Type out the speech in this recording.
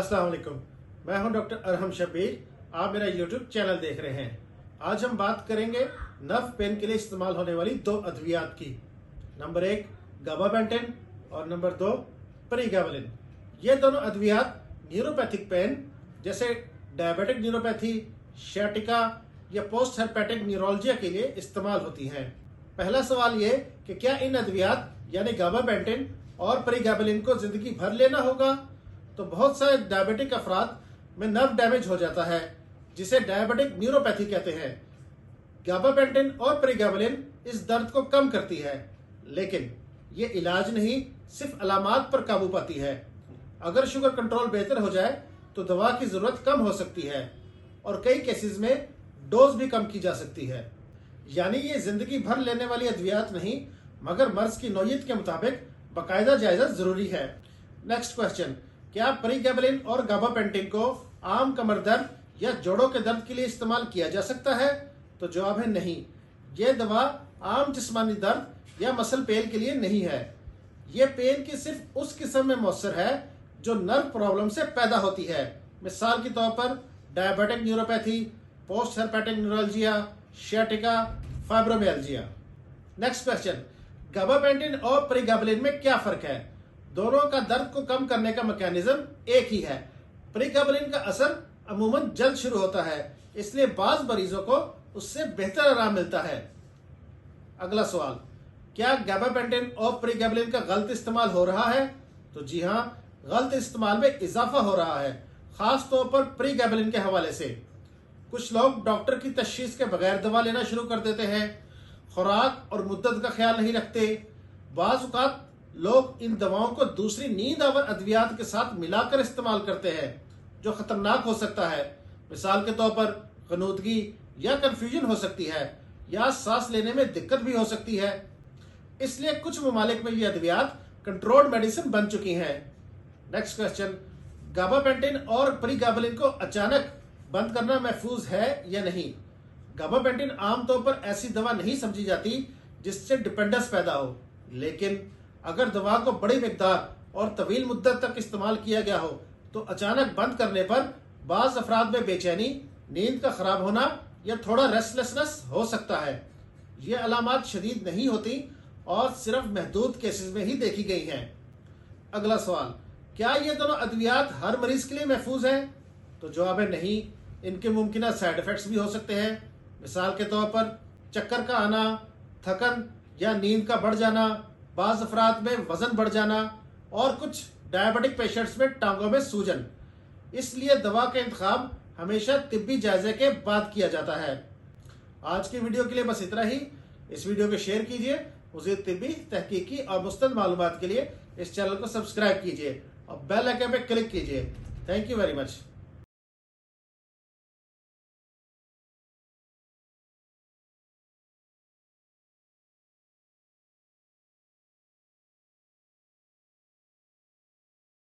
अस्सलाम वालेकुम। मैं हूं डॉक्टर अरहम शब्बीर। आप मेरा यूट्यूब चैनल देख रहे हैं। आज हम बात करेंगे नर्व पेन के लिए इस्तेमाल होने वाली दो अद्वियात की। नंबर 1 गाबापेंटिन और नंबर 2 प्रीगाबलिन। ये दोनों अद्वियात न्यूरोपैथिक पेन जैसे डायबिटिक न्यूरोपैथी, सियाटिका या पोस्ट हेपेटिक न्यूरोलजिया के लिए इस्तेमाल होती हैं। पहला सवाल ये कि क्या इन अद्वियात यानी गाबापेंटिन और प्रीगाबलिन को जिंदगी भर लेना होगा? तो बहुत सारे डायबिटिक अफराद में नर्व डैमेज हो जाता है जिसे डायबिटिक न्यूरोपैथी कहते हैं। गाबापेंटिन और प्रीगाबलिन इस दर्द को कम करती है, लेकिन ये इलाज नहीं, सिर्फ अलामात पर काबू पाती है। अगर शुगर कंट्रोल बेहतर हो जाए तो दवा की जरूरत कम हो सकती है और कई केसेस में डोज भी कम की जा सकती है। यानी ये जिंदगी भर लेने वाली अद्वियात नहीं, मगर मर्ज की नौयत के मुताबिक बाकायदा जायजा जरूरी है। नेक्स्ट क्वेश्चन, क्या प्रीगाबलिन और गाबापेंटिन को आम कमर दर्द या जोड़ों के दर्द के लिए इस्तेमाल किया जा सकता है? तो जवाब है नहीं। यह दवा आम जिस्मानी दर्द या मसल पेन के लिए नहीं है। यह पेन की सिर्फ उस किस्म में मौसर है जो नर्व प्रॉब्लम से पैदा होती है। मिसाल के तौर पर diabetic neuropathy, post hepatic neuralgia, sciatica, fibromyalgia. Next question, gabapentin और प्रीगाबलिन में क्या फर्क है? दोनों का दर्द को कम करने का मैकेनिज्म एक ही है। प्रीगाबलिन का असर अमूमन जल्द शुरू होता है, इसलिए बाज मरीजों को उससे बेहतर आराम मिलता है। अगला सवाल, क्या गाबापेंटिन और प्रीगाबलिन का गलत इस्तेमाल हो रहा है? तो जी हाँ, गलत इस्तेमाल में इजाफा हो रहा है, खास तौर पर प्रीगाबलिन के हवाले से। कुछ लोग डॉक्टर की तशखीस के बगैर दवा लेना शुरू कर देते हैं, खुराक और मुद्दत का ख्याल नहीं रखते। बाज़ औक़ात लोग इन दवाओं को दूसरी नींद आवर अद्वियात के साथ मिलाकर इस्तेमाल करते हैं, जो खतरनाक हो सकता है। मिसाल के तौर पर ग़नूदगी या कंफ्यूजन हो सकती है, या सांस लेने में दिक्कत भी हो सकती है। इसलिए कुछ ममालिक में ये अद्वियात कंट्रोल्ड मेडिसिन बन चुकी हैं। नेक्स्ट क्वेश्चन, गाबापेंटिन और प्रीगाबलिन को अचानक बंद करना महफूज है या नहीं? गाबापेंटिन आमतौर पर ऐसी दवा नहीं समझी जाती जिससे डिपेंडेंस पैदा हो, लेकिन अगर दवा को बड़ी मिकदार और तवील मुद्दत तक इस्तेमाल किया गया हो तो अचानक बंद करने पर बाज अफराद में बेचैनी, नींद का खराब होना या थोड़ा रेस्टलेसनेस हो सकता है। ये अलामात शदीद नहीं होती और सिर्फ महदूद केसेस में ही देखी गई हैं। अगला सवाल, क्या ये दोनों अद्वियात हर मरीज के लिए महफूज हैं? तो जवाब है नहीं। इनके मुमकिन साइड इफेक्ट्स भी हो सकते हैं। मिसाल के तौर पर चक्कर का आना, थकन या नींद का बढ़ जाना, बाज अफराद में वजन बढ़ जाना और कुछ डायबिटिक पेशेंट्स में टांगों में सूजन। इसलिए दवा का इंतखाब हमेशा तिब्बी जायजे के बाद किया जाता है। आज की वीडियो के लिए बस इतना ही। इस वीडियो को शेयर कीजिए। मज़ीद तिब्बी, तहकीकी और मुस्तंद मालूमात के लिए इस चैनल को सब्सक्राइब कीजिए और बेल आइकन पे क्लिक कीजिए। Thank you very much.